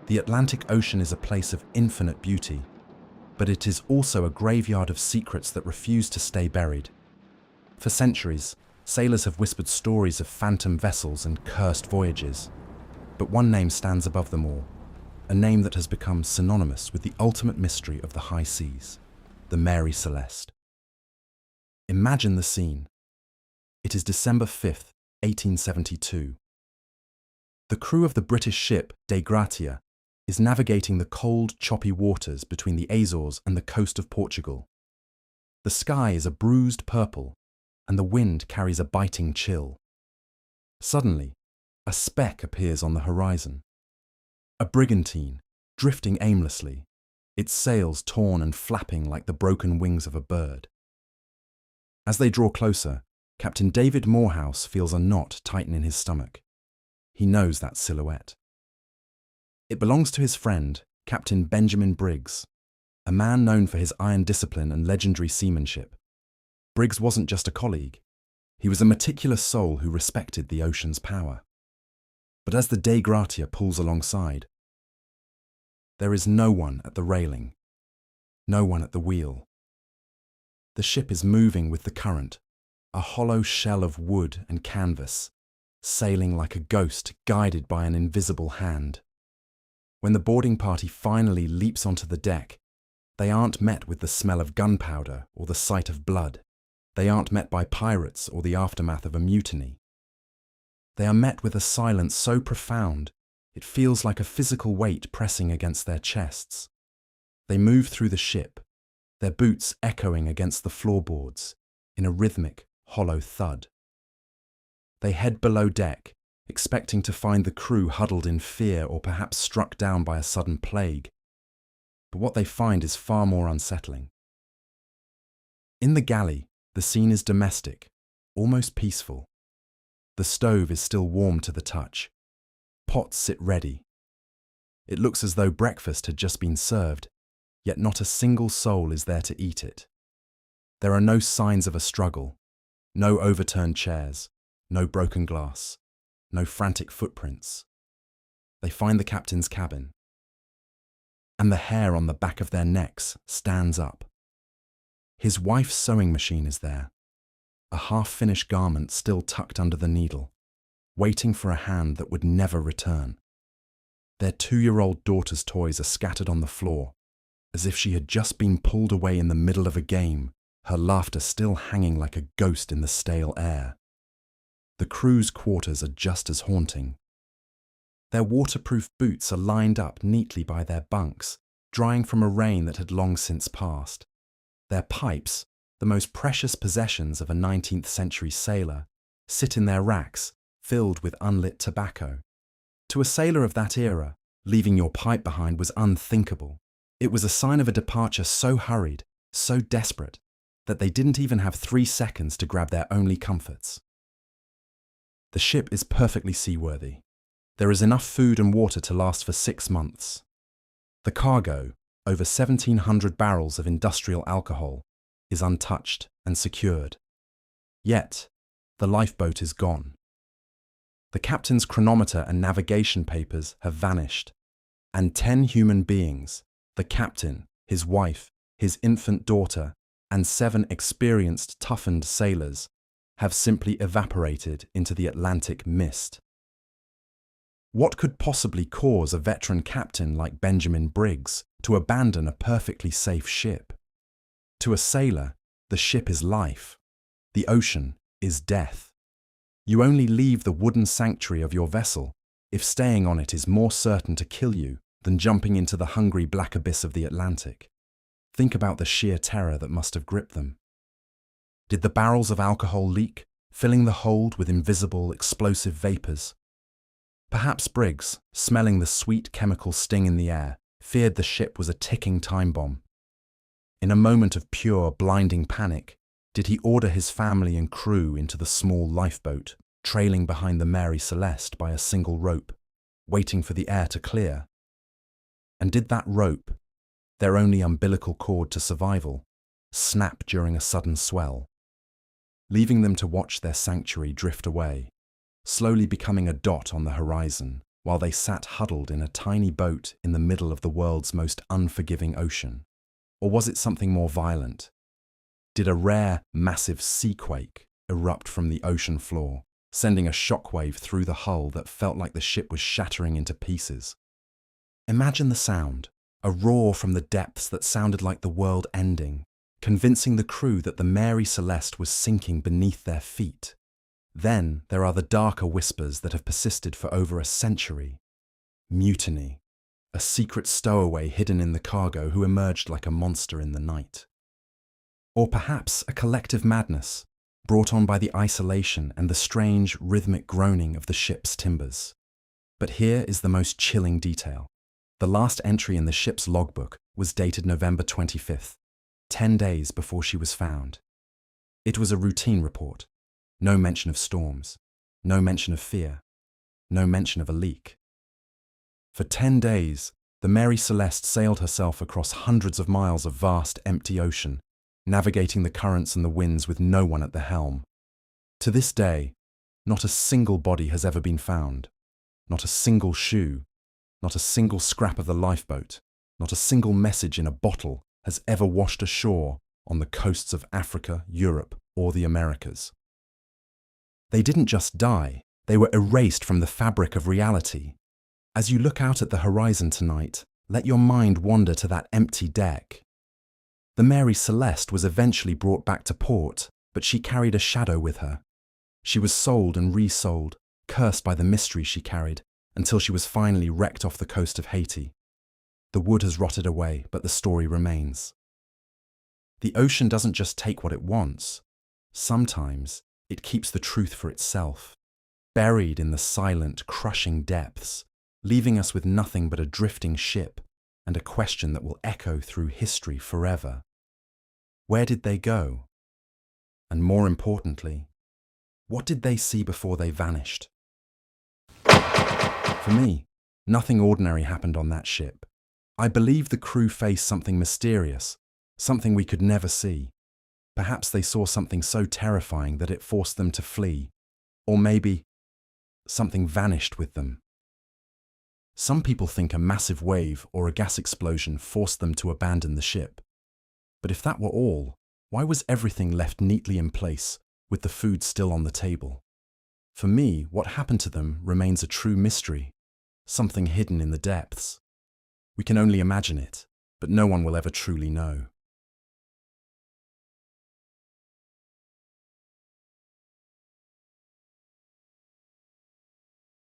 The Atlantic Ocean is a place of infinite beauty, but it is also a graveyard of secrets that refuse to stay buried. For centuries, sailors have whispered stories of phantom vessels and cursed voyages, but one name stands above them all, a name that has become synonymous with the ultimate mystery of the high seas, the Mary Celeste. Imagine the scene. It is December 5th, 1872. The crew of the British ship Dei Gratia is navigating the cold, choppy waters between the Azores and the coast of Portugal. The sky is a bruised purple, and the wind carries a biting chill. Suddenly, a speck appears on the horizon. A brigantine, drifting aimlessly, its sails torn and flapping like the broken wings of a bird. As they draw closer, Captain David Morehouse feels a knot tighten in his stomach. He knows that silhouette. It belongs to his friend, Captain Benjamin Briggs, a man known for his iron discipline and legendary seamanship. Briggs wasn't just a colleague. He was a meticulous soul who respected the ocean's power. But as the Dei Gratia pulls alongside, there is no one at the railing, no one at the wheel. The ship is moving with the current, a hollow shell of wood and canvas, sailing like a ghost guided by an invisible hand. When the boarding party finally leaps onto the deck, they aren't met with the smell of gunpowder or the sight of blood. They aren't met by pirates or the aftermath of a mutiny. They are met with a silence so profound, it feels like a physical weight pressing against their chests. They move through the ship, their boots echoing against the floorboards in a rhythmic, hollow thud. They head below deck, expecting to find the crew huddled in fear or perhaps struck down by a sudden plague. But what they find is far more unsettling. In the galley, the scene is domestic, almost peaceful. The stove is still warm to the touch. Pots sit ready. It looks as though breakfast had just been served, yet not a single soul is there to eat it. There are no signs of a struggle, no overturned chairs, no broken glass, no frantic footprints. They find the captain's cabin, and the hair on the back of their necks stands up. His wife's sewing machine is there, a half-finished garment still tucked under the needle, waiting for a hand that would never return. Their 2-year-old daughter's toys are scattered on the floor, as if she had just been pulled away in the middle of a game, her laughter still hanging like a ghost in the stale air. The crew's quarters are just as haunting. Their waterproof boots are lined up neatly by their bunks, drying from a rain that had long since passed. Their pipes, the most precious possessions of a 19th century sailor, sit in their racks, filled with unlit tobacco. To a sailor of that era, leaving your pipe behind was unthinkable. It was a sign of a departure so hurried, so desperate, that they didn't even have 3 seconds to grab their only comforts. The ship is perfectly seaworthy. There is enough food and water to last for 6 months. The cargo, over 1,700 barrels of industrial alcohol, is untouched and secured. Yet, the lifeboat is gone. The captain's chronometer and navigation papers have vanished, and 10 human beings, the captain, his wife, his infant daughter, and 7 experienced, toughened sailors, have simply evaporated into the Atlantic mist. What could possibly cause a veteran captain like Benjamin Briggs to abandon a perfectly safe ship? To a sailor, the ship is life. The ocean is death. You only leave the wooden sanctuary of your vessel if staying on it is more certain to kill you than jumping into the hungry black abyss of the Atlantic. Think about the sheer terror that must have gripped them. Did the barrels of alcohol leak, filling the hold with invisible, explosive vapors? Perhaps Briggs, smelling the sweet chemical sting in the air, feared the ship was a ticking time bomb. In a moment of pure, blinding panic, did he order his family and crew into the small lifeboat, trailing behind the Mary Celeste by a single rope, waiting for the air to clear? And did that rope, their only umbilical cord to survival, snap during a sudden swell, leaving them to watch their sanctuary drift away, slowly becoming a dot on the horizon, while they sat huddled in a tiny boat in the middle of the world's most unforgiving ocean? Or was it something more violent? Did a rare, massive seaquake erupt from the ocean floor, sending a shockwave through the hull that felt like the ship was shattering into pieces? Imagine the sound, a roar from the depths that sounded like the world ending, convincing the crew that the Mary Celeste was sinking beneath their feet. Then there are the darker whispers that have persisted for over a century. Mutiny, a secret stowaway hidden in the cargo who emerged like a monster in the night. Or perhaps a collective madness, brought on by the isolation and the strange rhythmic groaning of the ship's timbers. But here is the most chilling detail. The last entry in the ship's logbook was dated November 25th, 10 days before she was found. It was a routine report. No mention of storms, no mention of fear, no mention of a leak. For 10 days, the Mary Celeste sailed herself across hundreds of miles of vast, empty ocean, navigating the currents and the winds with no one at the helm. To this day, not a single body has ever been found, not a single shoe, not a single scrap of the lifeboat, not a single message in a bottle has ever washed ashore on the coasts of Africa, Europe, or the Americas. They didn't just die, they were erased from the fabric of reality. As you look out at the horizon tonight, let your mind wander to that empty deck. The Mary Celeste was eventually brought back to port, but she carried a shadow with her. She was sold and resold, cursed by the mystery she carried, until she was finally wrecked off the coast of Haiti. The wood has rotted away, but the story remains. The ocean doesn't just take what it wants. Sometimes it keeps the truth for itself, buried in the silent, crushing depths, leaving us with nothing but a drifting ship and a question that will echo through history forever. Where did they go? And more importantly, what did they see before they vanished? For me, nothing ordinary happened on that ship. I believe the crew faced something mysterious, something we could never see. Perhaps they saw something so terrifying that it forced them to flee, or maybe something vanished with them. Some people think a massive wave or a gas explosion forced them to abandon the ship. But if that were all, why was everything left neatly in place, with the food still on the table? For me, what happened to them remains a true mystery, something hidden in the depths. We can only imagine it, but no one will ever truly know.